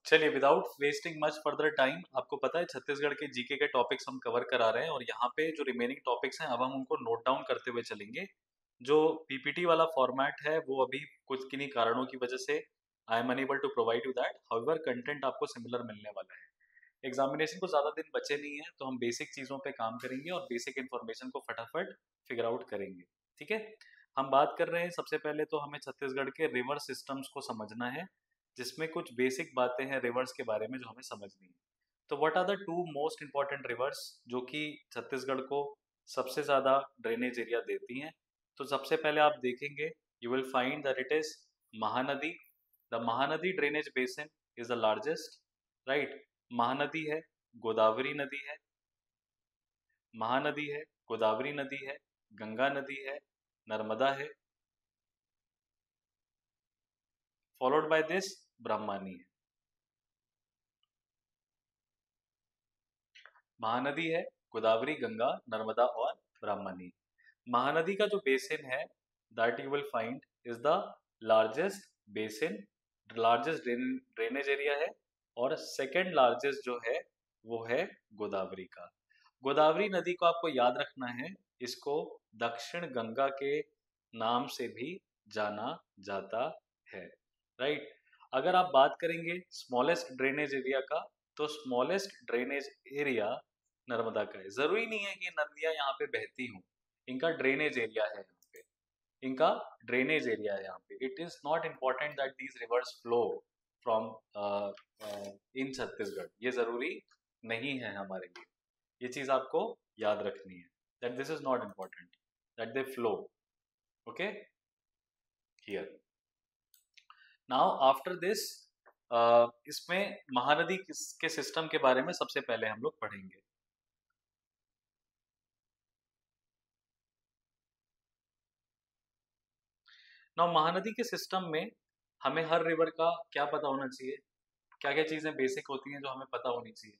चलिए without wasting much further time, आपको पता है छत्तीसगढ़ के जीके के टॉपिक्स हम कवर करा रहे हैं और यहाँ पे जो रिमेनिंग टॉपिक्स हैं अब हम उनको नोट डाउन करते हुए चलेंगे। जो पीपीटी वाला फॉर्मेट है वो अभी कुछ किन्हीं कारणों की वजह से I am unable to provide you that, however content आपको सिमिलर मिलने वाला है। एग्जामिनेशन को ज़्यादा दिन बचे नहीं है तो हम बेसिक चीज़ों पे काम करेंगे और बेसिक इन्फॉर्मेशन को फटाफट फिगर आउट करेंगे। ठीक है, हम बात कर रहे हैं सबसे पहले तो हमें छत्तीसगढ़ के रिवर सिस्टम्स को समझना है, जिसमें कुछ बेसिक बातें हैं रिवर्स के बारे में जो हमें समझनी है। तो what are the two most important rivers जो कि छत्तीसगढ़ को सबसे ज़्यादा ड्रेनेज एरिया देती हैं? तो सबसे पहले आप देखेंगे, you will find that it is Mahanadi. The Mahanadi drainage basin is the largest, right. Mahanadi है, गोदावरी नदी है, महानदी है, गोदावरी नदी है, गंगा नदी है, नर्मदा है, फॉलोड बाय दिस ब्रह्मणी है। महानदी है, गोदावरी, गंगा, नर्मदा और ब्रह्मणी। महानदी का जो बेसिन है that you will find is the largest basin, largest drainage area है। और सेकेंड लार्जेस्ट जो है वो है गोदावरी का। गोदावरी नदी को आपको याद रखना है, इसको दक्षिण गंगा के नाम से भी जाना जाता है, राइट। अगर आप बात करेंगे स्मॉलेस्ट ड्रेनेज एरिया का, तो स्मॉलेस्ट ड्रेनेज एरिया नर्मदा का है। जरूरी नहीं है कि नदियां यहाँ पे बहती हों, इनका ड्रेनेज एरिया है यहाँ पे, इनका ड्रेनेज एरिया है यहाँ पे। It is not important that these rivers flow from in Chhattisgarh, ये जरूरी नहीं है हमारे लिए। ये चीज आपको याद रखनी है that this is not important that they flow, okay here. Now after this इसमें महानदी के सिस्टम के बारे में सबसे पहले हम लोग पढ़ेंगे। नाउ महानदी के सिस्टम में हमें हर रिवर का क्या पता होना चाहिए, क्या क्या चीजें बेसिक होती हैं जो हमें पता होनी चाहिए।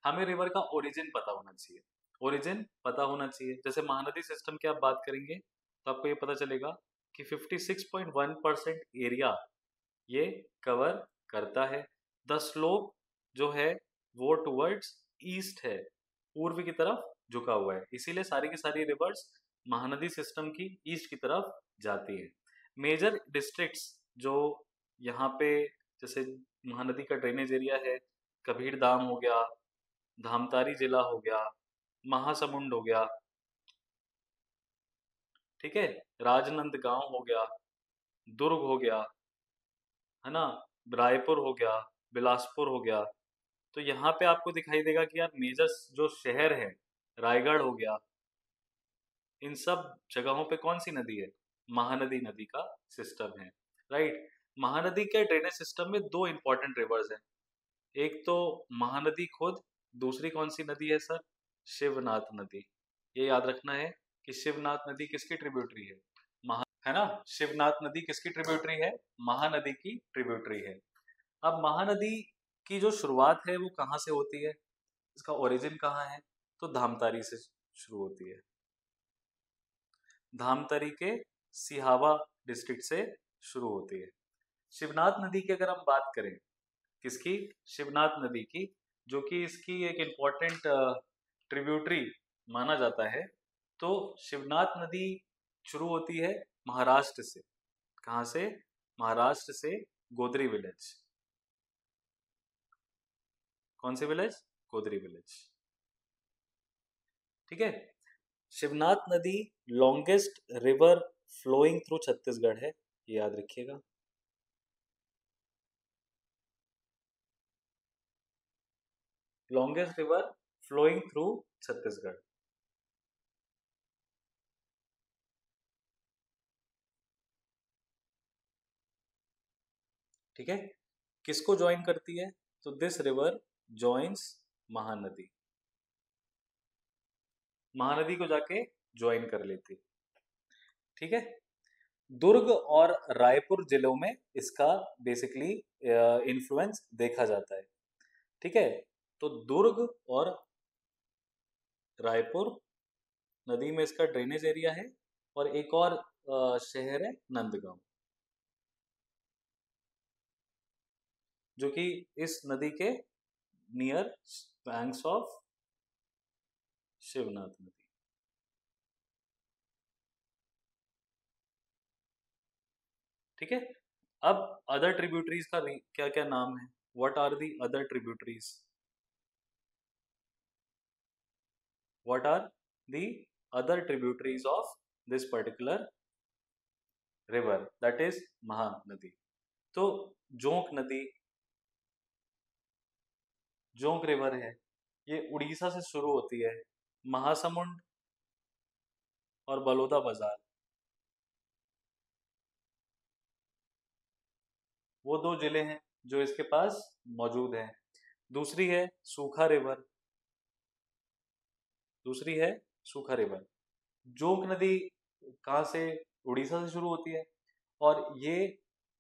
हमें रिवर का ओरिजिन पता होना चाहिए, ओरिजिन पता होना चाहिए। जैसे महानदी सिस्टम की आप बात करेंगे तो आपको ये पता चलेगा कि 56.1% एरिया ये कवर करता है। द स्लोप जो है वो टुवर्ड्स ईस्ट है, पूर्व की तरफ झुका हुआ है, इसीलिए सारी की सारी रिवर्स महानदी सिस्टम की ईस्ट की तरफ जाती है। मेजर डिस्ट्रिक्ट्स जो यहाँ पे, जैसे महानदी का ड्रेनेज एरिया है, कबीर धाम हो गया, धामतारी जिला हो गया, महासमुंद हो गया, ठीक है, राजनांदगांव हो गया, दुर्ग हो गया, है ना, रायपुर हो गया, बिलासपुर हो गया। तो यहाँ पे आपको दिखाई देगा कि यार मेजर जो शहर है, रायगढ़ हो गया, इन सब जगहों पे कौन सी नदी है, महानदी नदी का सिस्टम है, राइट। महानदी के ड्रेनेज सिस्टम में दो इंपॉर्टेंट रिवर्स हैं, एक तो महानदी खुद, दूसरी कौन सी नदी है सर, शिवनाथ नदी। ये याद रखना है कि शिवनाथ नदी किसकी ट्रिब्यूटरी है, है ना, शिवनाथ नदी किसकी ट्रिब्यूटरी है, महानदी की ट्रिब्यूटरी है। अब महानदी की जो शुरुआत है वो कहाँ से होती है, इसका ओरिजिन कहाँ है, तो धामतारी से शुरू होती है। धामतारी के सिहावा डिस्ट्रिक्ट से शुरू होती है। शिवनाथ नदी की अगर हम बात करें, किसकी, शिवनाथ नदी की, जो कि इसकी एक इम्पोर्टेंट ट्रिब्यूटरी माना जाता है। तो शिवनाथ नदी शुरू होती है महाराष्ट्र से, कहाँ से, महाराष्ट्र से, गोदरी विलेज। कौन से विलेज, गोदरी विलेज, ठीक है। शिवनाथ नदी longest river flowing through Chhattisgarh है, ये याद रखिएगा। Longest river flowing through Chhattisgarh, ठीक है। किसको ज्वाइन करती है, तो this river joins Mahanadi, Mahanadi को जाके ज्वाइन कर लेती, ठीक है। दुर्ग और रायपुर जिलों में इसका बेसिकली इन्फ्लुएंस देखा जाता है, ठीक है। तो दुर्ग और रायपुर नदी में इसका ड्रेनेज एरिया है, और एक और शहर है नंदगांव। जो कि इस नदी के नियर बैंक्स ऑफ शिवनाथ नदी। ठीक है। अब अदर ट्रिब्यूटरीज का क्या क्या नाम है? What are the other tributaries? What are the other tributaries of this particular river, that is Mahanadi? तो जोंक नदी, जोंक रिवर है, ये उड़ीसा से शुरू होती है। महासमुंद और बलौदा बाजार, वो दो जिले हैं जो इसके पास मौजूद हैं। दूसरी है सूखा रिवर, दूसरी है सूखा रिवर। जोंक नदी कहाँ से? उड़ीसा से शुरू होती है, और ये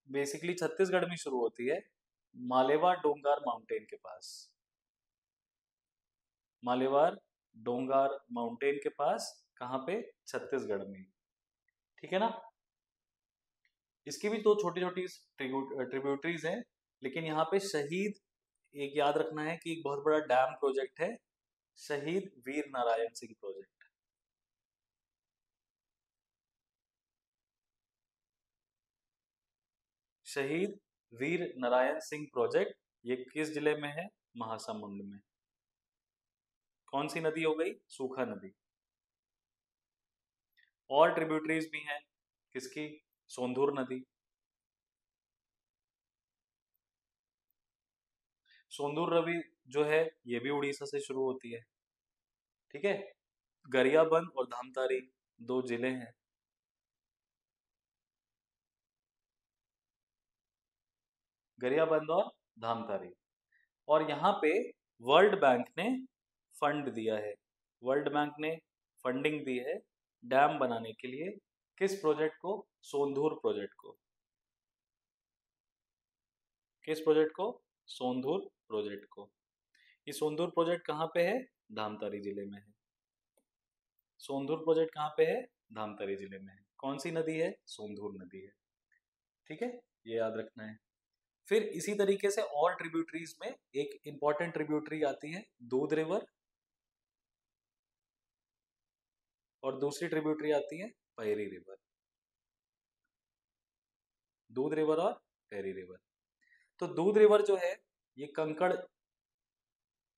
बेसिकली छत्तीसगढ़ में शुरू होती है, मालेवा डोंगार माउंटेन के पास। मालेवार डोंगार माउंटेन के पास, कहाँ पे? छत्तीसगढ़ में। ठीक है ना। इसकी भी दो छोटी छोटी ट्रिब्यूटरीज हैं, लेकिन यहाँ पे शहीद, एक याद रखना है कि एक बहुत बड़ा डैम प्रोजेक्ट है, शहीद वीर नारायण सिंह प्रोजेक्ट। शहीद वीर नारायण सिंह प्रोजेक्ट, ये किस जिले में है? महासमुंद में। कौन सी नदी हो गई? सूखा नदी। और ट्रिब्यूटरीज भी हैं, किसकी? सोंधूर नदी। सोंदूर रवि जो है, ये भी उड़ीसा से शुरू होती है। ठीक है। गरियाबंद और धामतारी दो जिले हैं। गरियाबंद और धामतारी। और यहाँ पे वर्ल्ड बैंक ने फंड दिया है, वर्ल्ड बैंक ने फंडिंग दी है डैम बनाने के लिए। किस प्रोजेक्ट को? सोंधूर प्रोजेक्ट को। किस प्रोजेक्ट को? सोंधूर प्रोजेक्ट को। ये सोंधूर प्रोजेक्ट कहाँ पे है? धामतारी जिले में है। सोंधूर प्रोजेक्ट कहाँ पे है? धामतारी जिले में है। कौन सी नदी है? सोंधूर नदी है। ठीक है, ये याद रखना है। फिर इसी तरीके से और ट्रिब्यूटरीज में एक इंपॉर्टेंट ट्रिब्यूटरी आती है दूध रिवर, और दूसरी ट्रिब्यूटरी आती है पैरी रिवर। दूध रिवर और पैरी रिवर। तो दूध रिवर जो है, ये कंकड़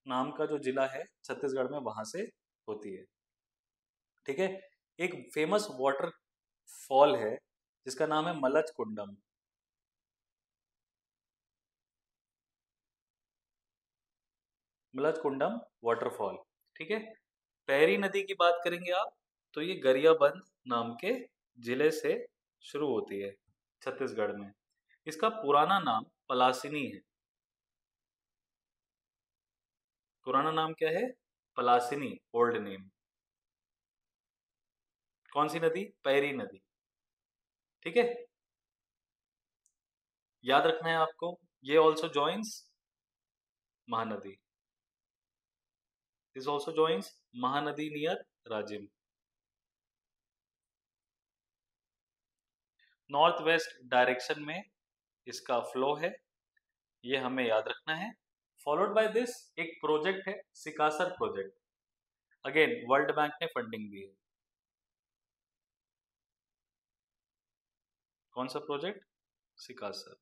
नाम का जो जिला है छत्तीसगढ़ में, वहां से होती है। ठीक है। एक फेमस वाटर फॉल है जिसका नाम है mulch Kundam. Mulch Kundam waterfall. ठीक है। पैरी नदी की बात करेंगे आप, तो ये गरियाबंद नाम के जिले से शुरू होती है छत्तीसगढ़ में। इसका पुराना नाम पलासिनी है। पुराना नाम क्या है? पलासिनी, ओल्ड नेम। कौन सी नदी? पैरी नदी। ठीक है, याद रखना है आपको। ये also joins Mahanadi, this also joins Mahanadi near Rajim. North west direction में इसका फ्लो है, ये हमें याद रखना है। फॉलोड बाय दिस एक प्रोजेक्ट है, सिकासर प्रोजेक्ट। अगेन वर्ल्ड बैंक ने फंडिंग दी है। कौन सा प्रोजेक्ट? सिकासर।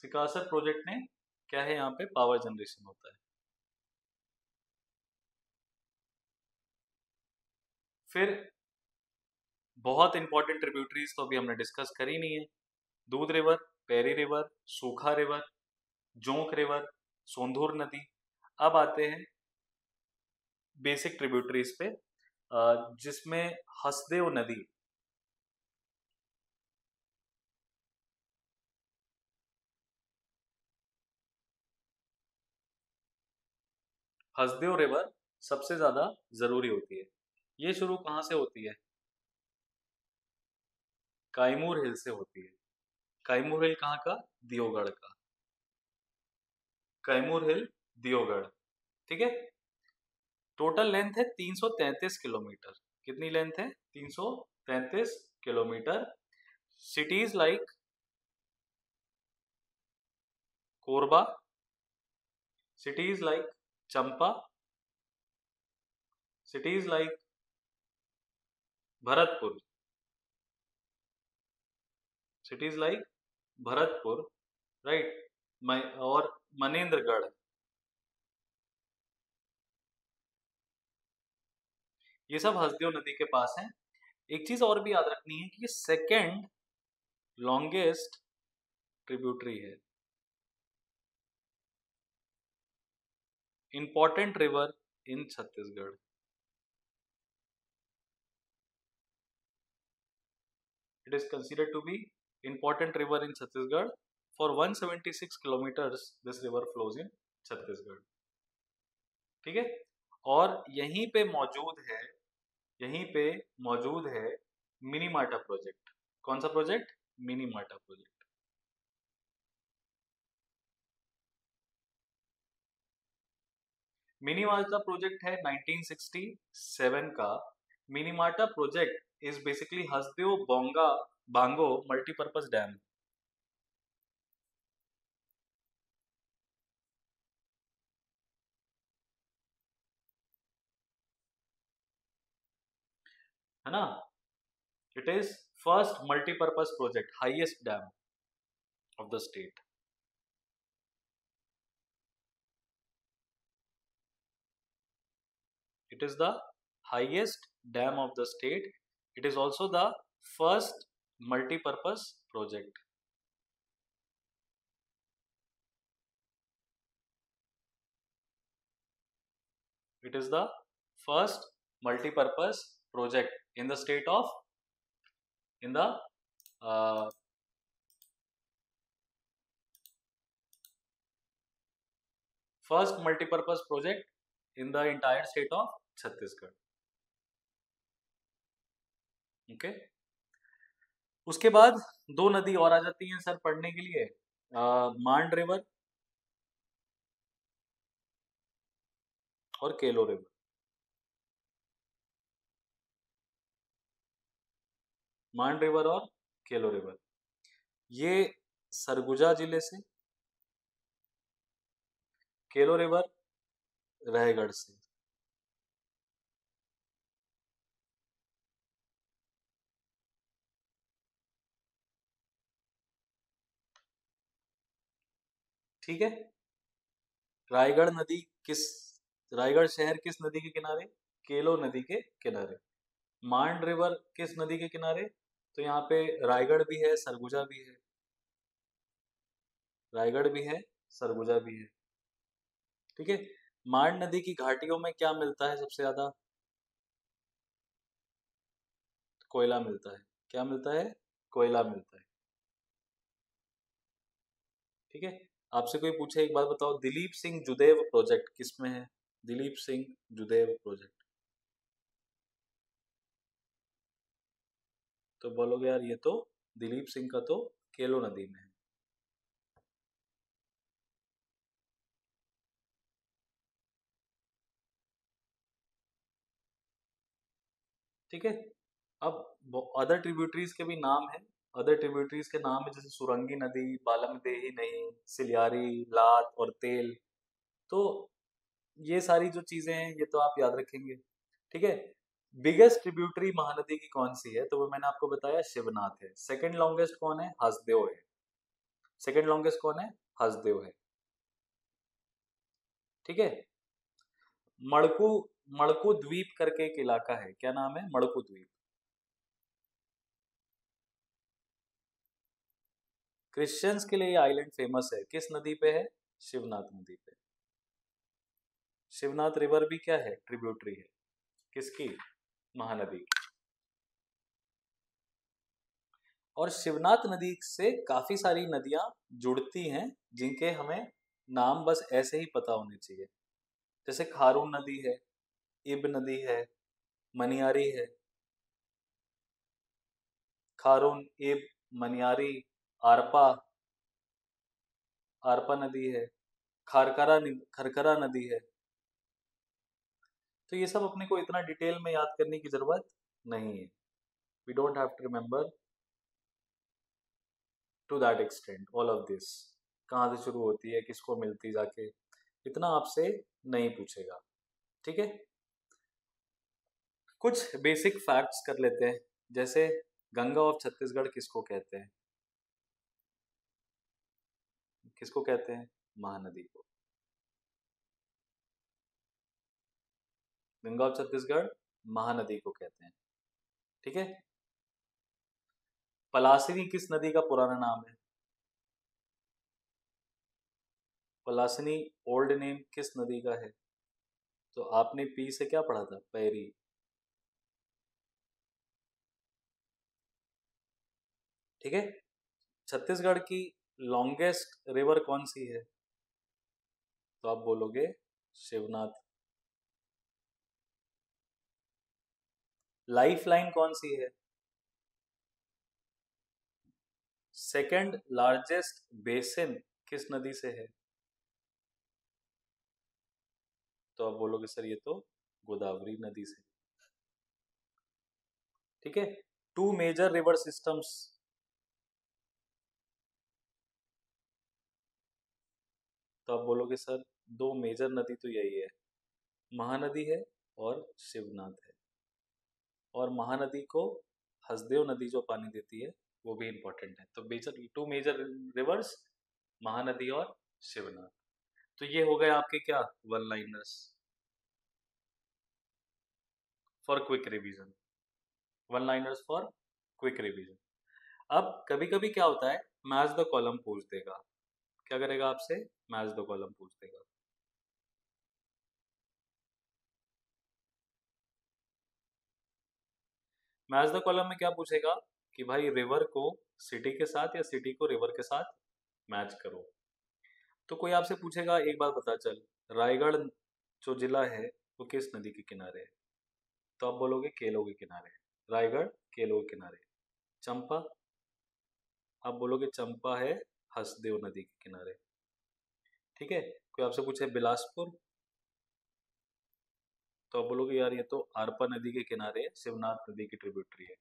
सिकासर प्रोजेक्ट ने क्या है, यहाँ पे पावर जनरेशन होता है। फिर बहुत इंपॉर्टेंट ट्रिब्यूटरीज तो अभी हमने डिस्कस करी नहीं है। दूध रिवर, पैरी रिवर, सूखा रिवर, जोंक रिवर, सोंधूर नदी। अब आते हैं बेसिक ट्रिब्यूटरीज पे, जिसमें हसदेव नदी, हसदेव रिवर सबसे ज्यादा जरूरी होती है। ये शुरू कहाँ से होती है? काईमूर हिल से होती है। काईमूर हिल कहाँ का? दियोगढ़ का। कैमूर हिल, दियोगढ़। ठीक है। टोटल लेंथ है 333 किलोमीटर। कितनी लेंथ है? 333 kilometre. cities like Korba, cities like Champa, cities like Bharatpur, cities like Bharatpur, right? और मनेंद्रगढ़, ये सब हसदेव नदी के पास हैं। एक चीज और भी याद रखनी है कि ये सेकेंड लॉन्गेस्ट ट्रिब्यूटरी है। Important river in Chhattisgarh. It is considered to be important river in Chhattisgarh. For 176 kilometers, this river flows in Chhattisgarh. ठीक है, और यहीं पे मौजूद है मिनीमाटा प्रोजेक्ट। कौन सा प्रोजेक्ट? मिनीमाटा प्रोजेक्ट। मिनीमाटा प्रोजेक्ट है 1967 का। मिनीमाटा project is basically Hasdeo Bango multipurpose dam. है ना? It is first multi-purpose project, highest dam of the state. It is the highest dam of the state. It is also the first multi-purpose project. It is the first multi-purpose project in the state of first multi-purpose project in the entire state of Chhattisgarh. Okay. उसके बाद दो नदी और आ जाती हैं sir पढ़ने के लिए, मांड रिवर और केलो रिवर। मांड रिवर और केलो रिवर, ये सरगुजा जिले से, केलो रिवर रायगढ़ से। ठीक है, रायगढ़ शहर किस नदी के किनारे? केलो नदी के किनारे। मांड रिवर किस नदी के किनारे? तो यहाँ पे रायगढ़ भी है, सरगुजा भी है। रायगढ़ भी है, सरगुजा भी है। ठीक है, मांड नदी की घाटियों में क्या मिलता है सबसे ज्यादा? कोयला मिलता है। क्या मिलता है? कोयला मिलता है। ठीक है, आपसे कोई पूछे एक बात बताओ, दिलीप सिंह जुदेव प्रोजेक्ट किस में है? दिलीप सिंह जुदेव प्रोजेक्ट, तो बोलोगे यार ये तो दिलीप सिंह का तो केलो नदी में है। ठीक है, अब अदर ट्रिब्यूटरीज के भी नाम है। अदर ट्रिब्यूटरीज के नाम है जैसे सुरंगी नदी, बालमदेही नहीं, सिलियारी, लात और तेल। तो ये सारी जो चीजें हैं ये तो आप याद रखेंगे। ठीक है, बिगेस्ट ट्रिब्यूटरी महानदी की कौन सी है? तो वो मैंने आपको बताया शिवनाथ है। सेकंड लॉन्गेस्ट कौन है? हसदेव है। सेकंड लॉन्गेस्ट कौन है? हसदेव है। ठीक है, मड़कू मड़कू द्वीप करके एक इलाका है, क्या नाम है? मड़कू द्वीप। क्रिश्चियंस के लिए ये आइलैंड फेमस है, किस नदी पे है? शिवनाथ नदी पे। शिवनाथ रिवर भी क्या है? ट्रिब्यूटरी है। किसकी? महानदी की। और शिवनाथ नदी से काफी सारी नदियां जुड़ती हैं जिनके हमें नाम बस ऐसे ही पता होने चाहिए। जैसे खारून नदी है, इब नदी है, मनियारी है। खारून, इब, मनियारी, आरपा आरपा नदी है, खरखरा नदी है। तो ये सब अपने को इतना डिटेल में याद करने की जरूरत नहीं है। We don't have to remember to that extent all of this, कहाँ से शुरू होती है, किसको मिलती जाके, इतना आपसे नहीं पूछेगा। ठीक है, कुछ बेसिक फैक्ट्स कर लेते हैं। जैसे गंगा ऑफ छत्तीसगढ़ किसको कहते हैं? किसको कहते हैं? महानदी को। गंगा ऑफ छत्तीसगढ़ महानदी को कहते हैं। ठीक है, पलासिनी किस नदी का पुराना नाम है? पलासिनी ओल्ड नेम किस नदी का है? तो आपने पी से क्या पढ़ा था? पैरी। ठीक है, छत्तीसगढ़ की लॉन्गेस्ट रिवर कौन सी है? तो आप बोलोगे शिवनाथ। लाइफ लाइन कौन सी है? सेकंड लार्जेस्ट बेसिन किस नदी से है? तो आप बोलोगे सर ये तो गोदावरी नदी से। ठीक है, टू मेजर रिवर सिस्टम्स। तो आप बोलोगे सर दो मेजर नदी तो यही है, महानदी है और शिवनाथ है। और महानदी को हसदेव नदी जो पानी देती है वो भी इंपॉर्टेंट है। तो major two major rivers, Mahanadi और शिवनाथ। तो ये हो गए आपके क्या, one liners for quick revision. One liners for quick revision. अब कभी कभी क्या होता है, मैच द कॉलम पूछ देगा। क्या करेगा आपसे? मैच द कॉलम पूछ देगा। मैच द कॉलम में क्या पूछेगा कि भाई रिवर को सिटी के साथ या सिटी को रिवर के साथ मैच करो। तो कोई आपसे पूछेगा एक बात बता चल, रायगढ़ जो जिला है वो किस नदी के किनारे है? तो आप बोलोगे केलो के किनारे। रायगढ़ केलो के किनारे। चंपा, आप बोलोगे चंपा है हसदेव नदी के किनारे। ठीक है, कोई आपसे पूछे बिलासपुर, तो आप बोलोगे यार ये तो आरपा नदी के किनारे शिवनाथ नदी की ट्रिब्यूटरी है।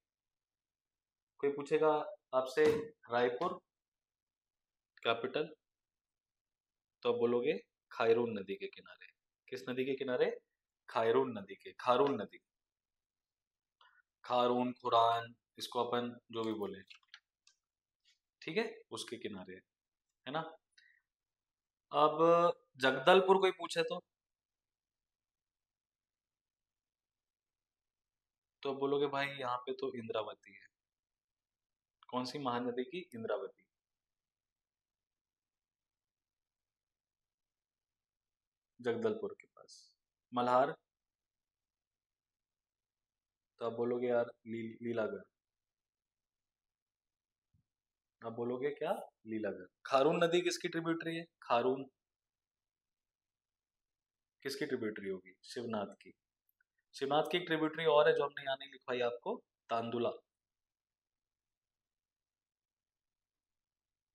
कोई पूछेगा आपसे रायपुर कैपिटल, तो आप बोलोगे खायरून नदी के किनारे। किस नदी के किनारे? खायरून नदी के, खारून नदी, खारून खुरान, इसको अपन जो भी बोले, ठीक है, उसके किनारे है ना। अब जगदलपुर कोई पूछे तो बोलोगे भाई यहाँ पे तो इंद्रावती है। कौन सी महानदी की? इंद्रावती। जगदलपुर के पास। मल्हार, तो आप बोलोगे यार लीलागढ़। आप बोलोगे क्या? लीलागढ़। खारून नदी किसकी ट्रिब्यूटरी है? खारून किसकी ट्रिब्यूटरी होगी? शिवनाथ की। शिवनाथ की एक ट्रिब्यूटरी और है जो हमने यहाँ नहीं लिखवाई आपको, तांदुला।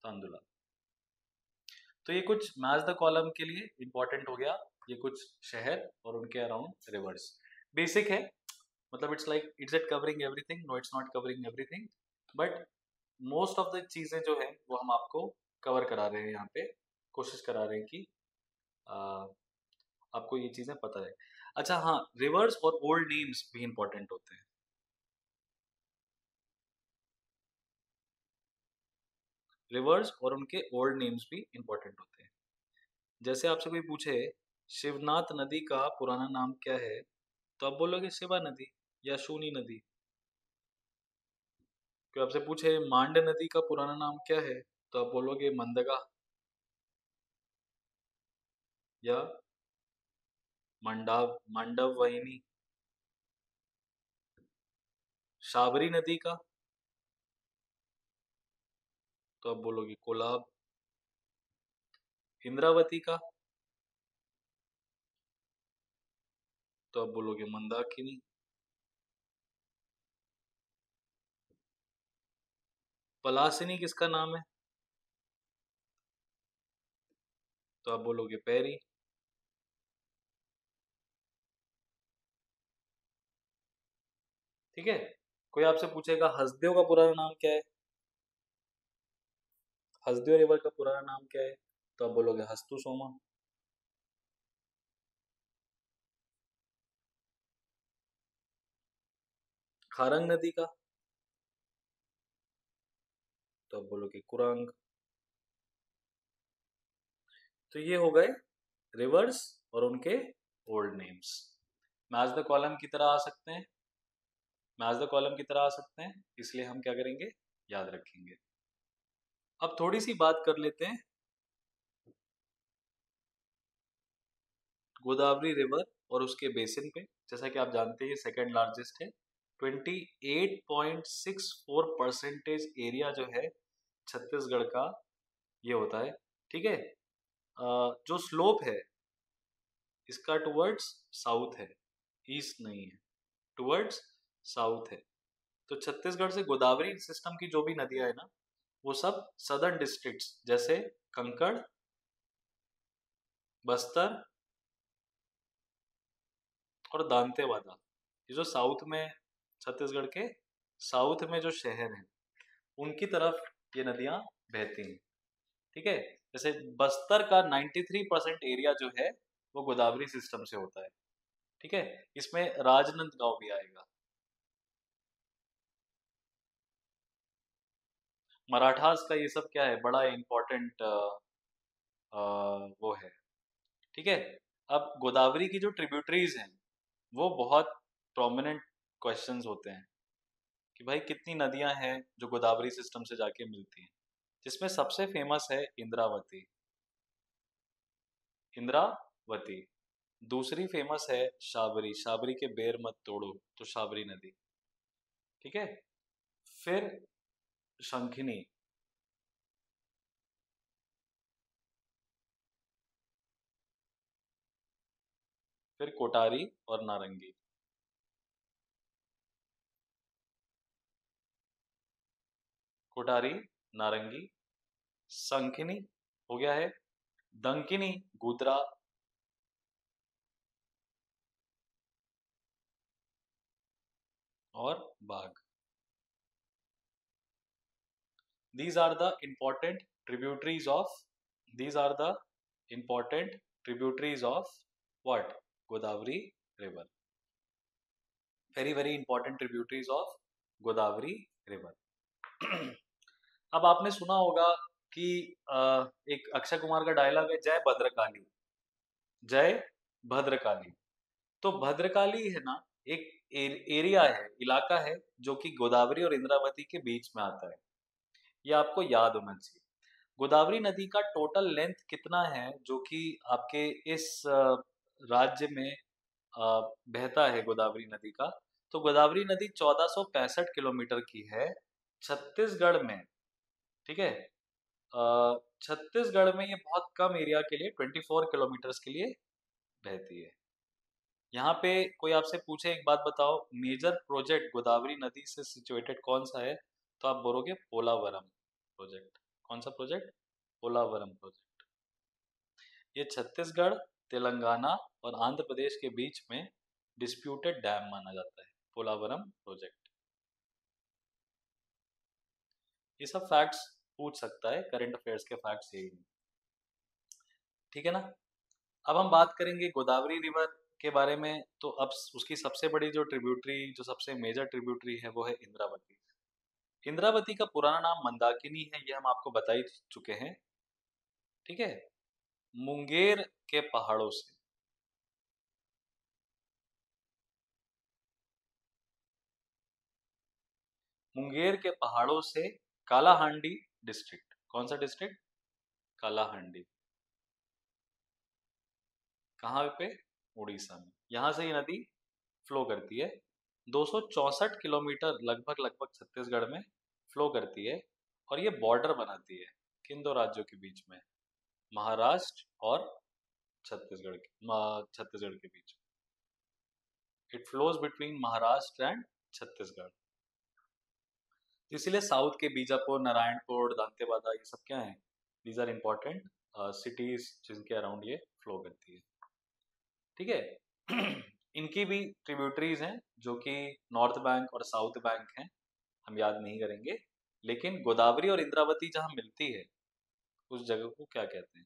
तांदुला। तो ये कुछ मैच द कॉलम के लिए इंपॉर्टेंट हो गया, ये कुछ शहर और उनके अराउंड रिवर्स। बेसिक है, मतलब it's like it's at covering everything, no it's not covering everything, but most of the चीजें जो है वो हम आपको कवर करा रहे हैं यहाँ पे, कोशिश करा रहे हैं कि आ, आपको ये चीजें पता है। अच्छा हाँ, रिवर्स और ओल्ड नेम्स भी इंपॉर्टेंट होते हैं। रिवर्स और उनके ओल्ड नेम्स भी इंपॉर्टेंट होते हैं। जैसे आपसे कोई पूछे शिवनाथ नदी का पुराना नाम क्या है, तो आप बोलोगे शिवा नदी या शूनी नदी। कोई आपसे पूछे मांड नदी का पुराना नाम क्या है, तो आप बोलोगे मंदगा या मांडव वाहिनी। शाबरी नदी का, तो आप बोलोगे कोलाब। इंद्रावती का, तो आप बोलोगे मंदाकिनी। पलासिनी किसका नाम है? तो आप बोलोगे पैरी। ठीक है, कोई आपसे पूछेगा हसदेव का पुराना नाम क्या है, हसदेव रिवर का पुराना नाम क्या है? तो आप बोलोगे हस्तु सोमा। खारंग नदी का? तो आप बोलोगे कुरांग। तो ये हो गए रिवर्स और उनके old names. Match the column की तरह आ सकते हैं, मैच द कॉलम की तरह आ सकते हैं, इसलिए हम क्या करेंगे, याद रखेंगे। अब थोड़ी सी बात कर लेते हैं गोदावरी रिवर और उसके बेसिन पे। जैसा कि आप जानते हैं सेकेंड लार्जेस्ट है, 28.64% एरिया जो है छत्तीसगढ़ का ये होता है। ठीक है, जो स्लोप है इसका टुवर्ड्स साउथ है, ईस्ट नहीं है, टुवर्ड्स साउथ है। तो छत्तीसगढ़ से गोदावरी सिस्टम की जो भी नदियां है ना, वो सब सदर्न डिस्ट्रिक्ट्स जैसे कंकड़, बस्तर और दांतेवाड़ा, ये जो साउथ में, छत्तीसगढ़ के साउथ में जो शहर हैं उनकी तरफ ये नदियां बहती हैं। ठीक है, जैसे बस्तर का 93% एरिया जो है वो गोदावरी सिस्टम से होता है। ठीक है, इसमें राजनांदगांव भी आएगा। मराठास का ये सब क्या है, बड़ा इम्पोर्टेंट वो है। ठीक है, अब गोदावरी की जो ट्रिब्यूटरीज हैं वो बहुत प्रोमिनेंट क्वेश्चंस होते हैं कि भाई कितनी नदियां हैं जो गोदावरी सिस्टम से जाके मिलती हैं, जिसमें सबसे फेमस है इंद्रावती। इंद्रावती। दूसरी फेमस है शाबरी, शाबरी के बेर मत तोड़ो, तो शाबरी नदी। ठीक है, फिर शंखिनी। फिर कोटारी और नारंगी। कोटारी, नारंगी, शंखिनी हो गया है, दंकिनी, गुदरा और बाघ। These are the important tributaries of, these are the important tributaries of what? Godavari river. Very very important tributaries of Godavari river. अब आपने सुना होगा कि एक अक्षय कुमार का डायलॉग है, जय भद्रकाली, जय भद्रकाली। तो भद्रकाली है ना, एक एरिया है, इलाका है जो कि गोदावरी और इंद्रावती के बीच में आता है। ये आपको याद होना चाहिए। गोदावरी नदी का टोटल लेंथ कितना है जो कि आपके इस राज्य में बहता है गोदावरी नदी का? तो गोदावरी नदी 1465 किलोमीटर की है छत्तीसगढ़ में। ठीक है, छत्तीसगढ़ में ये बहुत कम एरिया के लिए 24 किलोमीटर के लिए बहती है। यहाँ पे कोई आपसे पूछे एक बात बताओ, मेजर प्रोजेक्ट गोदावरी नदी से सिचुएटेड कौन सा है? तो आप बोलोगे पोलावरम प्रोजेक्ट। कौन सा प्रोजेक्ट? पोलावरम प्रोजेक्ट। ये छत्तीसगढ़, तेलंगाना और आंध्र प्रदेश के बीच में डिस्प्यूटेड डैम माना जाता है, पोलावरम प्रोजेक्ट। ये सब फैक्ट्स पूछ सकता है, करंट अफेयर्स के फैक्ट्स यही हैं। ठीक है ना? अब हम बात करेंगे गोदावरी रिवर के बारे में। तो अब उसकी सबसे बड़ी जो ट्रिब्यूटरी, जो सबसे मेजर ट्रिब्यूटरी है वो है इंद्रावती। इंद्रावती का पुराना नाम मंदाकिनी है, ये हम आपको बता ही चुके हैं। ठीक है, मुंगेर के पहाड़ों से, मुंगेर के पहाड़ों से कालाहांडी डिस्ट्रिक्ट, कौन सा डिस्ट्रिक्ट? कालाहांडी। कहाँ पे? उड़ीसा में। यहाँ से ये नदी फ्लो करती है, 264 किलोमीटर लगभग लगभग छत्तीसगढ़ में फ्लो करती है। और ये बॉर्डर बनाती है किन दो राज्यों के बीच में? महाराष्ट्र और छत्तीसगढ़ के बीच। It flows between Maharashtra and Chhattisgarh. इसीलिए साउथ के बीजापुर, नारायणपुर, दांतेवाड़ा, ये सब क्या है? दीज आर इंपॉर्टेंट सिटीज जिनके अराउंड ये फ्लो करती है। ठीक है, इनकी भी ट्रिब्यूटरीज हैं जो कि नॉर्थ बैंक और साउथ बैंक हैं, हम याद नहीं करेंगे। लेकिन गोदावरी और इंद्रावती जहाँ मिलती है उस जगह को क्या कहते हैं?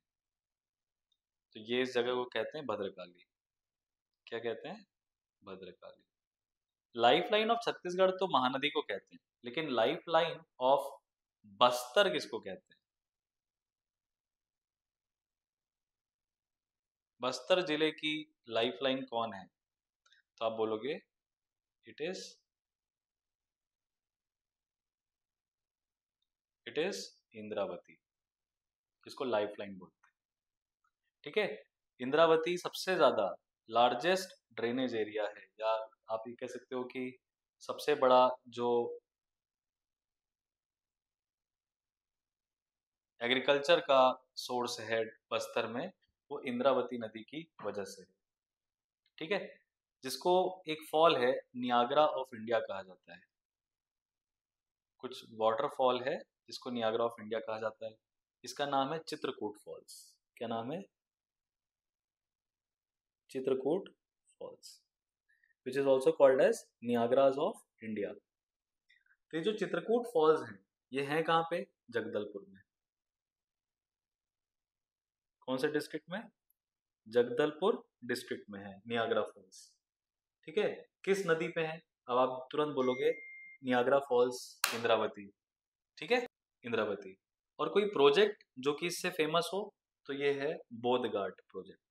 तो ये इस जगह को कहते हैं भद्रकाली। क्या कहते हैं? Bhadrakali. Life line of Chhattisgarh तो महानदी को कहते हैं, लेकिन लाइफ लाइन ऑफ बस्तर किसको कहते हैं? बस्तर जिले की लाइफ लाइन कौन है? तो आप बोलोगे इट इज इंद्रावती, जिसको लाइफ लाइन बोलते हैं। ठीक है, इंद्रावती सबसे ज्यादा लार्जेस्ट ड्रेनेज एरिया है, या आप ये कह सकते हो कि सबसे बड़ा जो एग्रीकल्चर का सोर्स है बस्तर में, वो इंद्रावती नदी की वजह से है। ठीक है, जिसको एक फॉल है नियाग्रा ऑफ इंडिया कहा जाता है। कुछ वाटरफॉल है जिसको नियाग्रा ऑफ इंडिया कहा जाता है। इसका नाम है चित्रकूट फॉल्स। क्या नाम है? Chitrakoot falls, which is also called as Niagaras of India. तो ये जो चित्रकूट फॉल्स हैं, ये हैं कहाँ पे? जगदलपुर में। कौन से डिस्ट्रिक्ट में? जगदलपुर डिस्ट्रिक्ट में है नियाग्रा फॉल्स। ठीक है, किस नदी पे है? अब आप तुरंत बोलोगे नियाग्रा फॉल्स इंद्रावती। ठीक है, इंद्रावती। और कोई प्रोजेक्ट जो कि इससे फेमस हो, तो ये है बोध घाट प्रोजेक्ट।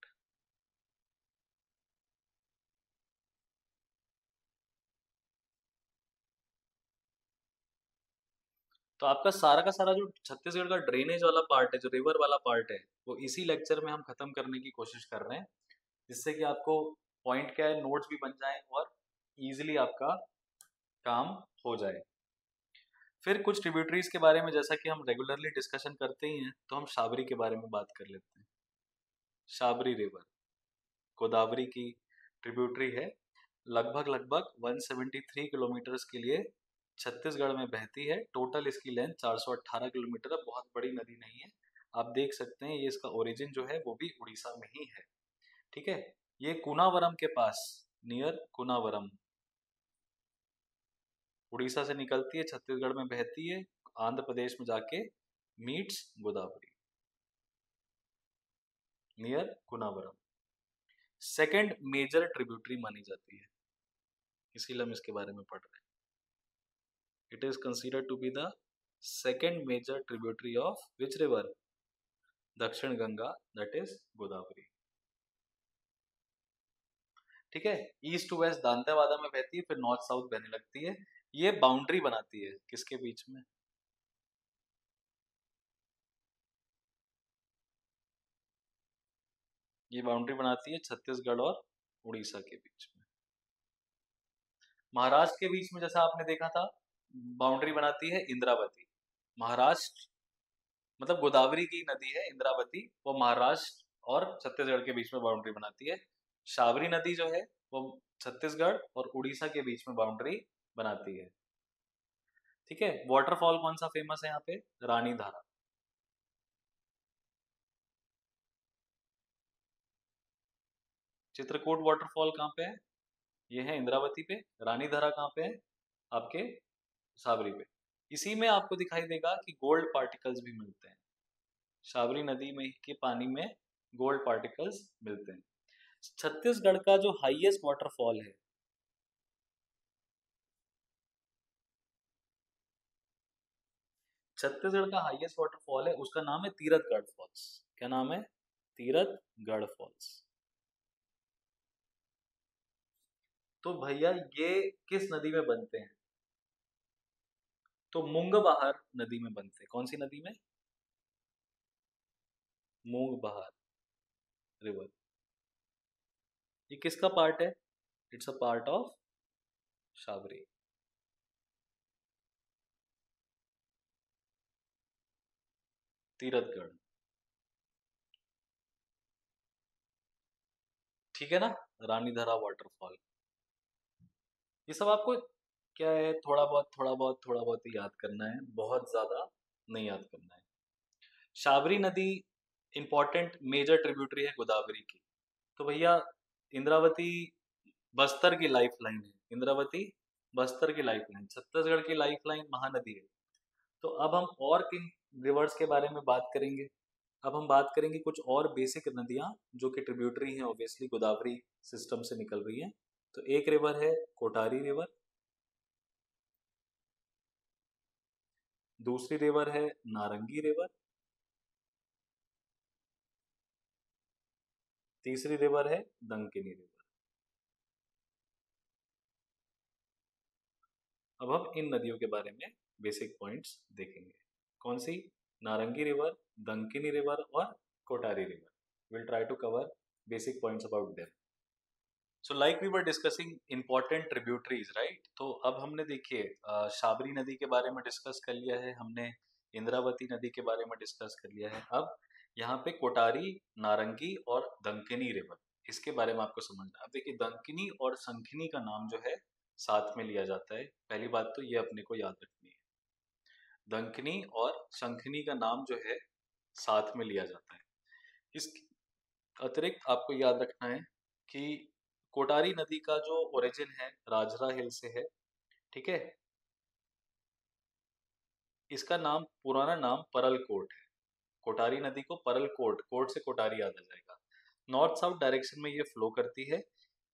तो आपका सारा का सारा जो छत्तीसगढ़ का ड्रेनेज वाला पार्ट है, जो रिवर वाला पार्ट है, वो इसी लेक्चर में हम खत्म करने की कोशिश कर रहे हैं, जिससे कि आपको पॉइंट क्या है, नोट्स भी बन जाए और इजीली आपका काम हो जाए। फिर कुछ ट्रिब्यूटरीज के बारे में, जैसा कि हम रेगुलरली डिस्कशन करते ही हैं, तो हम शाबरी के बारे में बात कर लेते हैं। शाबरी रिवर गोदावरी की ट्रिब्यूटरी है। लगभग लगभग 173 किलोमीटर के लिए छत्तीसगढ़ में बहती है। टोटल इसकी लेंथ 418 किलोमीटर है, बहुत बड़ी नदी नहीं है। आप देख सकते हैं ये इसका ओरिजिन जो है वो भी उड़ीसा में ही है। ठीक है, ये कुनावरम के पास, नियर कुनावरम, उड़ीसा से निकलती है, छत्तीसगढ़ में बहती है, आंध्र प्रदेश में जाके meets Godavari, near Kunavaram. Second major tributary मानी जाती है, इसीलिए हम इसके बारे में पढ़ रहे हैं। It is considered to be the second major tributary of which river? दक्षिण गंगा, that is गोदावरी। ठीक है, ईस्ट टू वेस्ट दांतेवादा में बहती है, फिर नॉर्थ साउथ बहने लगती है। ये बाउंड्री बनाती है किसके बीच में? ये बाउंड्री बनाती है छत्तीसगढ़ और उड़ीसा के बीच में। महाराष्ट्र के बीच में जैसा आपने देखा था, बाउंड्री बनाती है इंद्रावती। महाराष्ट्र मतलब गोदावरी की नदी है इंद्रावती, वो महाराष्ट्र और छत्तीसगढ़ के बीच में बाउंड्री बनाती है। शाबरी नदी जो है वो छत्तीसगढ़ और उड़ीसा के बीच में बाउंड्री बनाती है। ठीक है, वाटरफॉल कौन सा फेमस है यहाँ पे? रानी धारा। चित्रकूट वाटरफॉल कहाँ पे है? ये है इंद्रावती पे। रानी धारा कहाँ पे है? आपके साबरी पे। इसी में आपको दिखाई देगा कि गोल्ड पार्टिकल्स भी मिलते हैं। शाबरी नदी में के पानी में गोल्ड पार्टिकल्स मिलते हैं। छत्तीसगढ़ का जो हाईएस्ट वाटरफॉल है, छत्तीसगढ़ का हाईएस्ट वाटरफॉल है, उसका नाम है तीरथगढ़ फॉल्स। क्या नाम है? तीरथगढ़ फॉल्स। तो भैया ये किस नदी में बनते हैं? तो मूंगबहार नदी में बनते हैं। कौन सी नदी में? मूंगबहार रिवर। ये किसका पार्ट है? It's a part of Shabari. Tirathgarh. ठीक है ना, रानीधरा वाटरफॉल। ये सब आपको क्या है, थोड़ा बहुत थोड़ा बहुत थोड़ा बहुत ही याद करना है, बहुत ज्यादा नहीं याद करना है। शाबरी नदी इंपॉर्टेंट मेजर ट्रिब्यूटरी है गोदावरी की। तो भैया इंद्रावती बस्तर की लाइफ लाइन है। इंद्रावती बस्तर की लाइफ लाइन, छत्तीसगढ़ की लाइफ लाइन महानदी है। तो अब हम और किन रिवर्स के बारे में बात करेंगे? अब हम बात करेंगे कुछ और बेसिक नदियां जो कि ट्रिब्यूटरी हैं, ऑब्वियसली गोदावरी सिस्टम से निकल रही हैं। तो एक रिवर है कोटारी रिवर, दूसरी रिवर है नारंगी रिवर, तीसरी रिवर है दंकिनी रिवर। अब हम इन नदियों के बारे में बेसिक पॉइंट्स देखेंगे। कौन सी? नारंगी रिवर, दंकिनी रिवर और Kotari river. Will try to cover basic points about them. So like we were discussing important tributaries, right. तो अब हमने देखिए शाबरी नदी के बारे में डिस्कस कर लिया है, हमने इंद्रावती नदी के बारे में डिस्कस कर लिया है। अब यहाँ पे कोटारी, नारंगी और दंकिनी रिवर, इसके बारे में आपको समझना है। अब देखिए दंकिनी और संखिनी का नाम जो है साथ में लिया जाता है। पहली बात तो ये अपने को याद रखनी है, दंकिनी और शंखिनी का नाम जो है साथ में लिया जाता है। इसके अतिरिक्त आपको याद रखना है कि कोटारी नदी का जो ओरिजिन है राजरा हिल से है, ठीक है। इसका नाम, पुराना नाम परलकोट है। कोटारी नदी को परलकोट, कोट से कोटारी याद आ जाएगा। नॉर्थ साउथ डायरेक्शन में ये फ्लो करती है।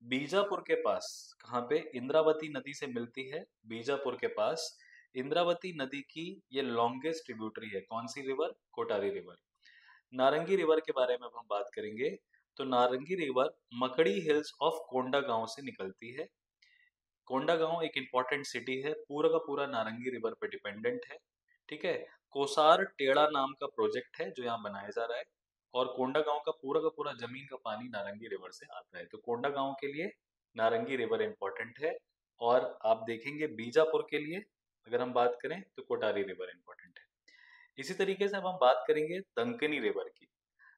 बीजापुर के पास, कहाँ पे? इंद्रावती नदी से मिलती है बीजापुर के पास। इंद्रावती नदी की ये लॉन्गेस्ट ट्रिब्यूटरी है। कौन सी रिवर? कोटारी रिवर। नारंगी रिवर के बारे में अब हम बात करेंगे। तो नारंगी रिवर मकड़ी हिल्स ऑफ कोंडागांव से निकलती है। कोंडागांव एक इंपॉर्टेंट सिटी है, पूरा का पूरा नारंगी रिवर पे डिपेंडेंट है, ठीक है। कोसार टेड़ा नाम का प्रोजेक्ट है जो यहाँ बनाया जा रहा है, और कोंडागांव का पूरा जमीन का पानी नारंगी रिवर से आता है। तो कोंडागांव के लिए नारंगी रिवर इंपॉर्टेंट है। और आप देखेंगे बीजापुर के लिए अगर हम बात करें तो कोटारी रिवर इंपॉर्टेंट है। इसी तरीके से अब हम बात करेंगे दंकिनी रिवर की।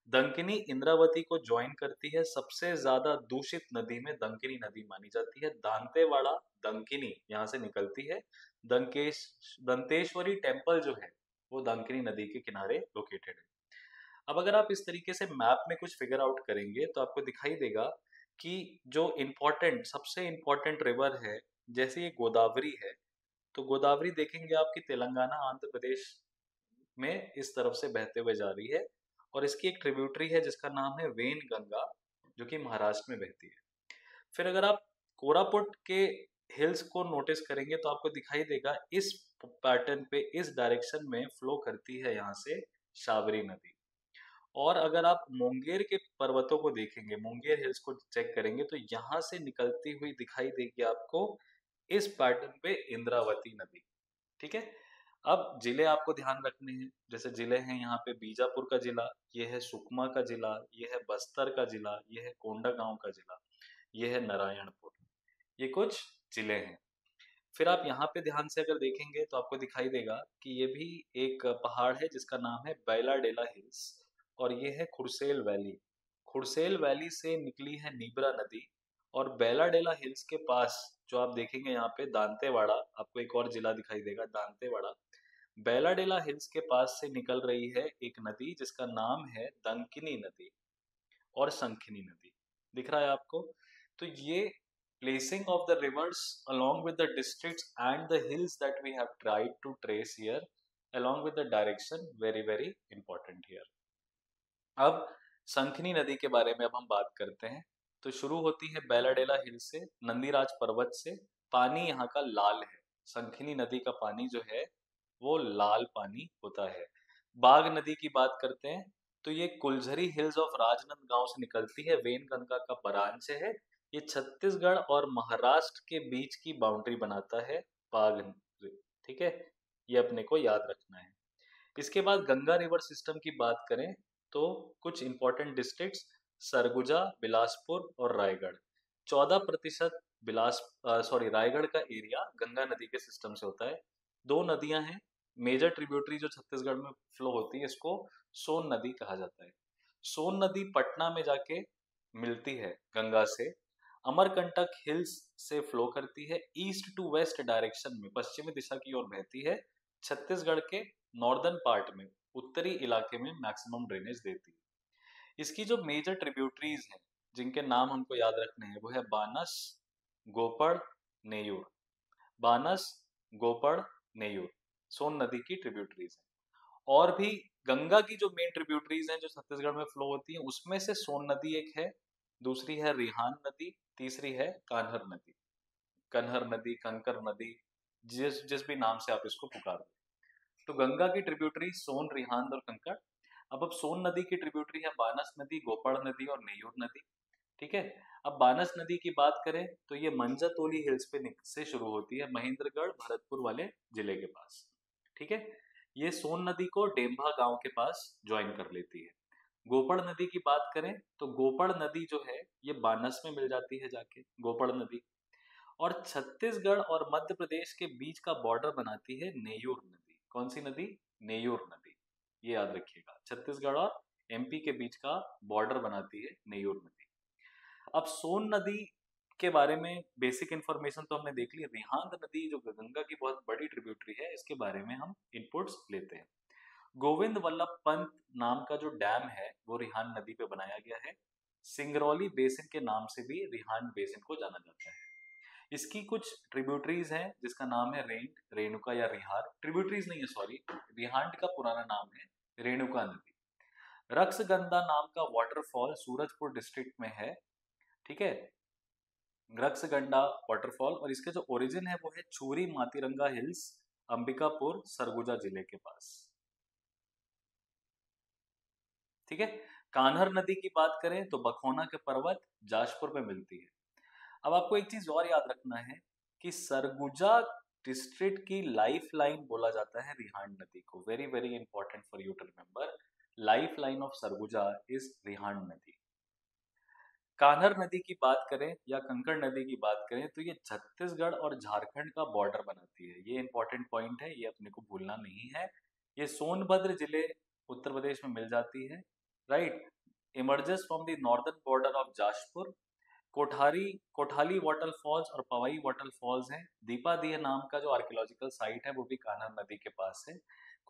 दंकिनी इंद्रावती को ज्वाइन करती है। सबसे ज्यादा दूषित नदी में दंकिनी नदी मानी जाती है। दांतेवाड़ा दंकिनी यहाँ से निकलती है। दंतेश्वरी टेम्पल जो है वो दंकिनी नदी के किनारे लोकेटेड है। अब अगर आप इस तरीके से मैप में कुछ फिगर आउट करेंगे तो आपको दिखाई देगा कि जो इम्पोर्टेंट, सबसे इम्पोर्टेंट रिवर है, जैसे ये गोदावरी है, तो गोदावरी देखेंगे आपकी तेलंगाना आंध्र प्रदेश में इस तरफ से बहते हुए जा रही है। और इसकी एक ट्रिब्यूटरी है जिसका नाम है वेन गंगा, जो कि महाराष्ट्र में बहती है। फिर अगर आप कोरापुट के हिल्स को नोटिस करेंगे तो आपको दिखाई देगा इस पैटर्न पे, इस डायरेक्शन में फ्लो करती है यहाँ से शाबरी नदी। और अगर आप मुंगेर के पर्वतों को देखेंगे, मुंगेर हिल्स को चेक करेंगे, तो यहाँ से निकलती हुई दिखाई देगी आपको इस पैटर्न पे इंद्रावती नदी, ठीक है। अब जिले आपको ध्यान रखने हैं। जैसे जिले हैं यहाँ पे बीजापुर का जिला, ये है सुकमा का जिला, ये है बस्तर का जिला, ये है कोंडागांव का जिला, ये है नारायणपुर। ये कुछ जिले हैं। फिर आप यहाँ पे ध्यान से अगर देखेंगे तो आपको दिखाई देगा कि ये भी एक पहाड़ है जिसका नाम है बैलाडेला हिल्स, और ये है खुरसेल वैली। खुरसेल वैली से निकली है नीबरा नदी। और बैलाडेला हिल्स के पास जो आप देखेंगे यहाँ पे दांतेवाड़ा, आपको एक और जिला दिखाई देगा दांतेवाड़ा। बैलाडेला हिल्स के पास से निकल रही है एक नदी जिसका नाम है दंकिनी नदी और शंखिनी नदी। दिख रहा है आपको? तो ये placing of the rivers along with the districts and the hills that we have tried to trace here along with the direction, very important here. अब शंखिनी नदी के बारे में अब हम बात करते हैं। तो शुरू होती है बैलाडेला हिल से, नंदीराज पर्वत से। पानी यहाँ का लाल है। शंखिनी नदी का पानी जो है वो लाल पानी होता है। बाघ नदी की बात करते हैं तो ये कुलझरी हिल्स ऑफ राजनांदगांव से निकलती है, वेनगंगा का ब्रांच है। ये छत्तीसगढ़ और महाराष्ट्र के बीच की बाउंड्री बनाता है बाघ नदी, ठीक है। ये अपने को याद रखना है। इसके बाद गंगा रिवर सिस्टम की बात करें तो कुछ इंपॉर्टेंट डिस्ट्रिक्ट्स सरगुजा, बिलासपुर और रायगढ़। 14% रायगढ़ का एरिया गंगा नदी के सिस्टम से होता है। दो नदियां हैं मेजर ट्रिब्यूटरी जो छत्तीसगढ़ में फ्लो होती है, इसको सोन नदी कहा जाता है। सोन नदी पटना में जाके मिलती है गंगा से। अमरकंटक हिल्स से फ्लो करती है, ईस्ट टू वेस्ट डायरेक्शन में पश्चिमी दिशा की ओर बहती है। छत्तीसगढ़ के नॉर्दर्न पार्ट में, उत्तरी इलाके में मैक्सिमम ड्रेनेज देती है। इसकी जो मेजर ट्रिब्यूटरीज हैं जिनके नाम हमको याद रखने हैं वो है बानस, गोपड़, नेयूर। बानस, गोपड़, नेयूर सोन नदी की ट्रिब्यूटरीज हैं। और भी गंगा की जो मेन ट्रिब्यूटरीज हैं जो छत्तीसगढ़ में फ्लो होती हैं, उसमें से सोन नदी एक है, दूसरी है रिहान नदी, तीसरी है कान्हर नदी, कन्हर नदी, कंकर नदी, जिस जिस भी नाम से आप इसको पुकारो। तो गंगा की ट्रिब्यूटरी सोन, रिहांद और कंकर। अब सोन नदी की ट्रिब्यूटरी है बानस नदी, गोपड़ नदी और नेयूर नदी। ठीक है। अब बानस नदी की बात करें तो ये मंजातोली हिल्स पे से शुरू होती है, महेंद्रगढ़ भरतपुर वाले जिले के पास। ठीक है। ये सोन नदी को डेम्भा गांव के पास ज्वाइन कर लेती है। गोपड़ नदी की बात करें तो गोपड़ नदी जो है ये बानस में मिल जाती है जाके, गोपड़ नदी। और छत्तीसगढ़ और मध्य प्रदेश के बीच का बॉर्डर बनाती है नेयूर नदी। कौन सी नदी? नेयूर नदी। ये याद रखिएगा, छत्तीसगढ़ और एमपी के बीच का बॉर्डर बनाती है नेयूर नदी। अब सोन नदी के बारे में बेसिक इंफॉर्मेशन तो हमने देख ली। रिहांद नदी जो गंगा की बहुत बड़ी ट्रिब्यूटरी है, इसके बारे में हम इनपुट्स लेते हैं। गोविंद वल्लभ पंत नाम का जो डैम है वो रिहांद नदी पे बनाया गया है। सिंगरौली बेसिन के नाम से भी रिहांद बेसिन को जाना जाता है। इसकी कुछ ट्रिब्यूटरीज हैं जिसका नाम है रेंट, रेणुका या रिहार। ट्रिब्यूटरीज नहीं है, सॉरी, रिहांड का पुराना नाम है रेणुका नदी। रक्सगंधा नाम का वाटरफॉल सूरजपुर डिस्ट्रिक्ट में है। ठीक है, रक्सगंडा वाटरफॉल, और इसके जो ओरिजिन है वो है चूरी मातीरंगा हिल्स, अंबिकापुर, सरगुजा जिले के पास। ठीक है। कान्हर नदी की बात करें तो बखौना के पर्वत जाजपुर में मिलती है। अब आपको एक चीज और याद रखना है कि सरगुजा डिस्ट्रिक्ट की लाइफ लाइन बोला जाता है रिहांड नदी को। Very very important for you to remember, life line of Surguja is Rihand नदी। कान्हर नदी की बात करें या कंकड़ नदी की बात करें तो ये छत्तीसगढ़ और झारखंड का बॉर्डर बनाती है। ये इंपॉर्टेंट पॉइंट है, ये अपने को भूलना नहीं है। ये सोनभद्र जिले उत्तर प्रदेश में मिल जाती है। Right. Emerges from the northern border of Jajpur. Kothari Kothali waterfalls और पवई वाटरफॉल्स हैं। दीपादीह नाम का जो आर्कियोलॉजिकल साइट है वो भी कान्हा नदी के पास है।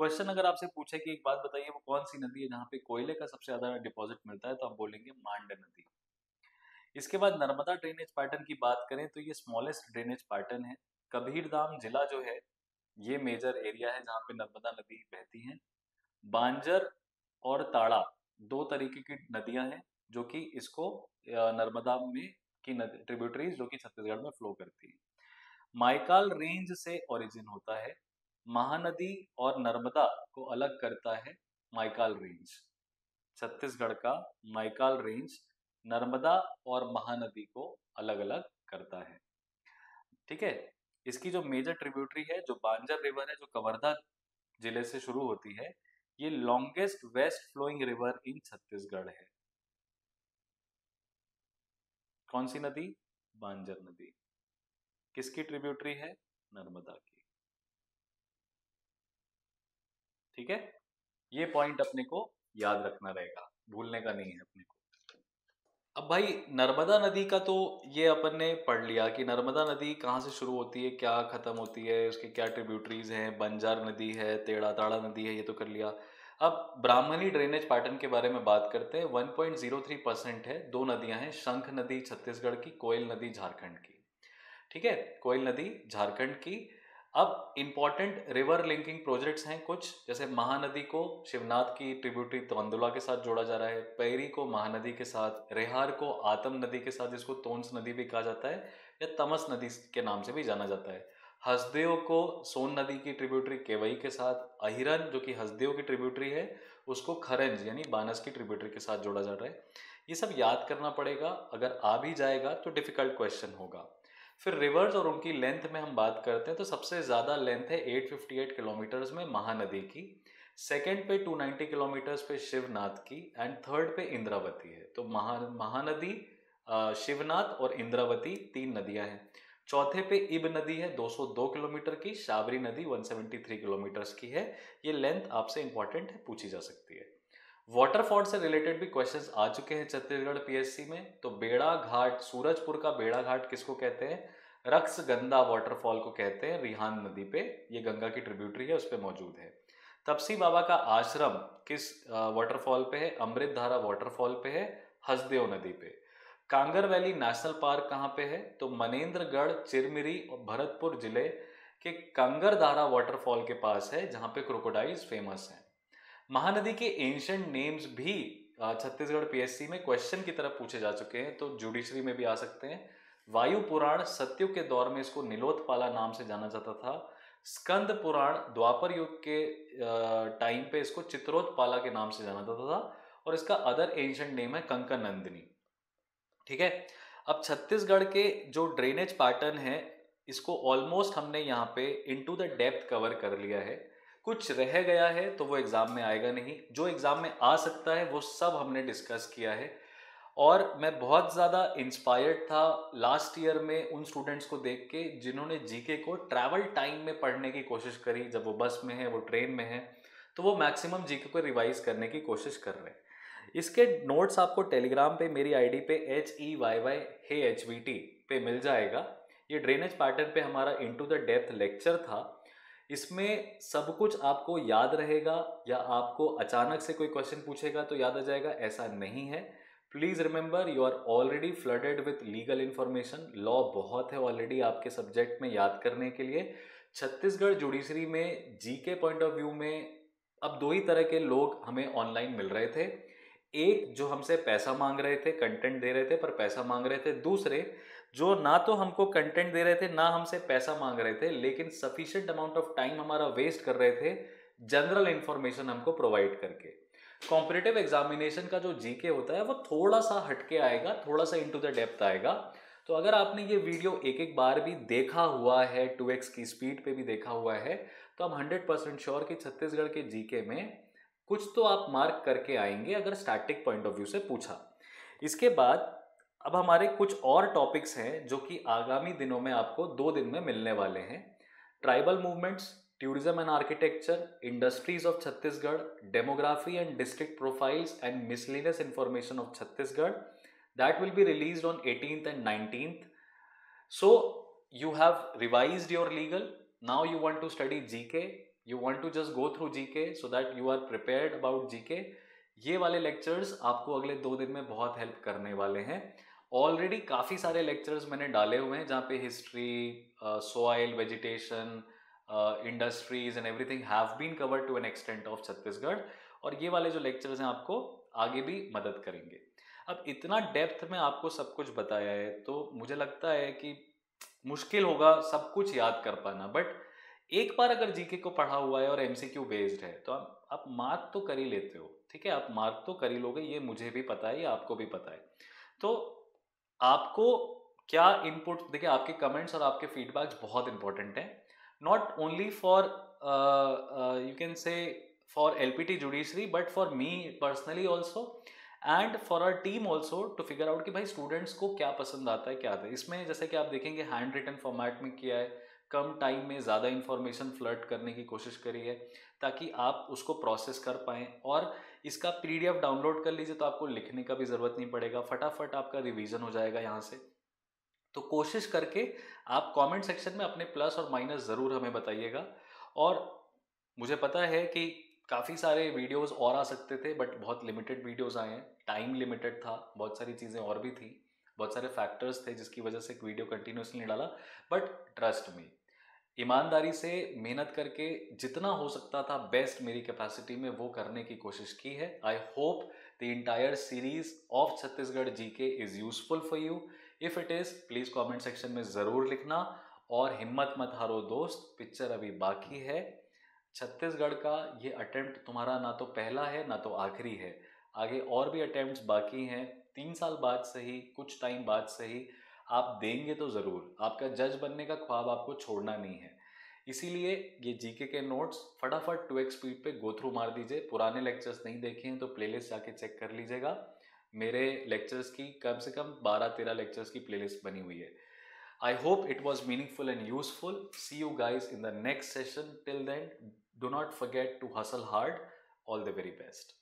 क्वेश्चन अगर आपसे पूछे कि एक बात बताइए वो कौन सी नदी है जहाँ पे कोयले का सबसे ज्यादा डिपॉजिट मिलता है, तो आप बोलेंगे मांड नदी। इसके बाद नर्मदा ड्रेनेज पैटर्न की बात करें तो ये स्मॉलेस्ट ड्रेनेज पैटर्न है। कबीरधाम जिला जो है ये मेजर एरिया है जहाँ पे नर्मदा नदी बहती है। बांजर और ताड़ा दो तरीके की नदियां हैं जो कि इसको नर्मदा में की ट्रिब्यूटरीज जो कि छत्तीसगढ़ में फ्लो करती है। माइकाल रेंज से ओरिजिन होता है। महानदी और नर्मदा को अलग करता है माइकाल रेंज। छत्तीसगढ़ का माइकाल रेंज नर्मदा और महानदी को अलग अलग करता है। ठीक है। इसकी जो मेजर ट्रिब्यूटरी है जो बांजर रिवर है जो कवर्धा जिले से शुरू होती है, ये longest west flowing river in Chhattisgarh है। कौन सी नदी? बांजर नदी। किसकी ट्रिब्यूटरी है? नर्मदा की। ठीक है, ये पॉइंट अपने को याद रखना रहेगा, भूलने का नहीं है अपने को। अब भाई नर्मदा नदी का तो ये अपन ने पढ़ लिया कि नर्मदा नदी कहाँ से शुरू होती है, क्या खत्म होती है, उसके क्या ट्रिब्यूटरीज हैं, बंजार नदी है, तेड़ा ताड़ा नदी है, ये तो कर लिया। अब ब्राह्मणी ड्रेनेज पैटर्न के बारे में बात करते हैं। 1.03% है, दो नदियां हैं, शंख नदी छत्तीसगढ़ की, कोयल नदी झारखंड की। ठीक है, कोयल नदी झारखंड की। अब इंपॉर्टेंट रिवर लिंकिंग प्रोजेक्ट्स हैं कुछ, जैसे महानदी को शिवनाथ की ट्रिब्यूटरी तंदुला के साथ जोड़ा जा रहा है, पैरी को महानदी के साथ, रेहार को आतम नदी के साथ, जिसको तोंस नदी भी कहा जाता है या तमस नदी के नाम से भी जाना जाता है। हसदेव को सोन नदी की ट्रिब्यूटरी केवई के साथ, अहिरन जो कि हसदेव की ट्रिब्यूटरी है उसको खरंज यानी बानस की ट्रिब्यूटरी के साथ जोड़ा जा रहा है। ये सब याद करना पड़ेगा, अगर आ भी जाएगा तो डिफिकल्ट क्वेश्चन होगा। फिर रिवर्स और उनकी लेंथ में हम बात करते हैं तो सबसे ज़्यादा लेंथ है 858 किलोमीटर्स में महानदी की, सेकंड पे 290 किलोमीटर्स पे शिवनाथ की, एंड थर्ड पे इंद्रावती है। तो महानदी, शिवनाथ और इंद्रावती तीन नदियां हैं। चौथे पे इब नदी है 202 किलोमीटर की, शाबरी नदी 173 किलोमीटर्स की है। ये लेंथ आपसे इंपॉर्टेंट है, पूछी जा सकती है। वाटरफॉल से रिलेटेड भी क्वेश्चंस आ चुके हैं छत्तीसगढ़ पीएससी में। तो बेड़ा घाट, सूरजपुर का बेड़ा घाट किसको कहते हैं? रक्सगंधा वाटरफॉल को कहते हैं, रिहान नदी पे, ये गंगा की ट्रिब्यूटरी है, उस पे मौजूद है। तपसी बाबा का आश्रम किस वाटरफॉल पे है? अमृत धारा वाटरफॉल पे है, हसदेव नदी पे। कांगर वैली नेशनल पार्क कहाँ पे है? तो मनेन्द्रगढ़, चिरमिरी और भरतपुर जिले के कांगर धारा वाटरफॉल के पास है, जहां पे क्रोकोडाइल्स फेमस हैं। महानदी के एंशिएंट नेम्स भी छत्तीसगढ़ पीएससी में क्वेश्चन की तरफ पूछे जा चुके हैं, तो जुडिशरी में भी आ सकते हैं। वायु पुराण सतयुग के दौर में इसको निलोत्पाला नाम से जाना जाता था। स्कंद पुराण द्वापर युग के टाइम पे इसको चित्रोत्पाला के नाम से जाना जाता था, और इसका अदर एंशिएंट नेम है कंकन नंदिनी। ठीक है, अब छत्तीसगढ़ के जो ड्रेनेज पैटर्न है इसको ऑलमोस्ट हमने यहाँ पे इनटू द डेप्थ कवर कर लिया है। कुछ रह गया है तो वो एग्जाम में आएगा नहीं, जो एग्जाम में आ सकता है वो सब हमने डिस्कस किया है। और मैं बहुत ज़्यादा इंस्पायर्ड था लास्ट ईयर में उन स्टूडेंट्स को देख के जिन्होंने जीके को ट्रैवल टाइम में पढ़ने की कोशिश करी, जब वो बस में है, वो ट्रेन में है, तो वो मैक्सिमम जीके को रिवाइज करने की कोशिश कर रहे हैं। इसके नोट्स आपको टेलीग्राम पे मेरी आईडी पे HEYY पे मिल जाएगा। ये ड्रेनेज पैटर्न पे हमारा इनटू द डेप्थ लेक्चर था। इसमें सब कुछ आपको याद रहेगा या आपको अचानक से कोई क्वेश्चन पूछेगा तो याद आ जाएगा, ऐसा नहीं है। Please remember you are already flooded with legal information. Law बहुत है ऑलरेडी आपके सब्जेक्ट में याद करने के लिए। छत्तीसगढ़ जुडिशरी में जीके पॉइंट ऑफ व्यू में अब दो ही तरह के लोग हमें ऑनलाइन मिल रहे थे। एक जो हमसे पैसा मांग रहे थे, कंटेंट दे रहे थे पर पैसा मांग रहे थे। दूसरे जो ना तो हमको कंटेंट दे रहे थे ना हमसे पैसा मांग रहे थे, लेकिन सफिशिएंट अमाउंट ऑफ टाइम हमारा वेस्ट कर रहे थे जनरल इंफॉर्मेशन हमको प्रोवाइड करके। कॉम्पिटिटिव एग्जामिनेशन का जो जीके होता है वो थोड़ा सा हटके आएगा, थोड़ा सा इनटू द डेप्थ आएगा। तो अगर आपने ये वीडियो एक एक बार भी देखा हुआ है, 2x की स्पीड पे भी देखा हुआ है, तो हम 100% श्योर कि छत्तीसगढ़ के जीके में कुछ तो आप मार्क करके आएंगे अगर स्टैटिक पॉइंट ऑफ व्यू से पूछा। इसके बाद अब हमारे कुछ और टॉपिक्स हैं जो कि आगामी दिनों में आपको 2 दिन में मिलने वाले हैं। Tribal movements, tourism and architecture, industries of Chhattisgarh, demography and district profiles and miscellaneous information of Chhattisgarh, that will be released on 18th and 19th. So you have revised your legal, now you want to study GK, you want to just go through GK so that you are prepared about GK. ये वाले lectures आपको अगले 2 दिन में बहुत help करने वाले हैं। ऑलरेडी काफ़ी सारे लेक्चर्स मैंने डाले हुए हैं जहाँ पे history, soil, vegetation, industries and everything have been covered to an extent of Chhattisgarh, और ये वाले जो लेक्चर्स हैं आपको आगे भी मदद करेंगे। अब इतना डेप्थ में आपको सब कुछ बताया है तो मुझे लगता है कि मुश्किल होगा सब कुछ याद कर पाना, बट एक बार अगर जीके को पढ़ा हुआ है और एमसीक्यू बेस्ड है तो आप मार्क तो कर ही लेते हो। ठीक है, आप मार्क तो कर ही लोगे, ये मुझे भी पता है, ये आपको भी पता है। तो आपको क्या इनपुट, देखिए आपके कमेंट्स और आपके फीडबैक्स बहुत इंपॉर्टेंट हैं, not only for you can say for LPT judiciary but for me personally also and for our team also to figure out कि भाई स्टूडेंट्स को क्या पसंद आता है, क्या आता है। इसमें जैसे कि आप देखेंगे हैंड रिटन फॉर्मेट में किया है, कम टाइम में ज़्यादा इन्फॉर्मेशन फ्लर्ट करने की कोशिश करी है ताकि आप उसको प्रोसेस कर पाएँ। और इसका पीडीएफ डाउनलोड कर लीजिए तो आपको लिखने का भी ज़रूरत नहीं पड़ेगा, फटाफट आपका रिवीजन हो जाएगा यहाँ से। तो कोशिश करके आप कमेंट सेक्शन में अपने प्लस और माइनस ज़रूर हमें बताइएगा। और मुझे पता है कि काफ़ी सारे वीडियोस और आ सकते थे बट बहुत लिमिटेड वीडियोस आए हैं, टाइम लिमिटेड था, बहुत सारी चीज़ें और भी थी, बहुत सारे फैक्टर्स थे जिसकी वजह से वीडियो कंटिन्यूसली नहीं डाला। बट ट्रस्ट मी, ईमानदारी से मेहनत करके जितना हो सकता था बेस्ट मेरी कैपेसिटी में वो करने की कोशिश की है। I hope the entire series of Chhattisgarh GK is useful for you. If it is, please comment section में ज़रूर लिखना। और हिम्मत मत हारो दोस्त, पिक्चर अभी बाकी है। छत्तीसगढ़ का ये अटेम्प्ट तुम्हारा ना तो पहला है ना तो आखिरी है, आगे और भी अटेम्प्ट्स बाकी हैं। 3 साल बाद सही, कुछ टाइम बाद सही, आप देंगे तो ज़रूर। आपका जज बनने का ख्वाब आपको छोड़ना नहीं है। इसीलिए ये जीके के नोट्स फटाफट 2x स्पीड पे गो थ्रू मार दीजिए। पुराने लेक्चर्स नहीं देखे हैं तो प्लेलिस्ट जाके चेक कर लीजिएगा। मेरे लेक्चर्स की कम से कम 12-13 लेक्चर्स की प्लेलिस्ट बनी हुई है। I hope it was meaningful and useful. See you guys in the next session. Till then, do not forget to hustle hard. All the very best.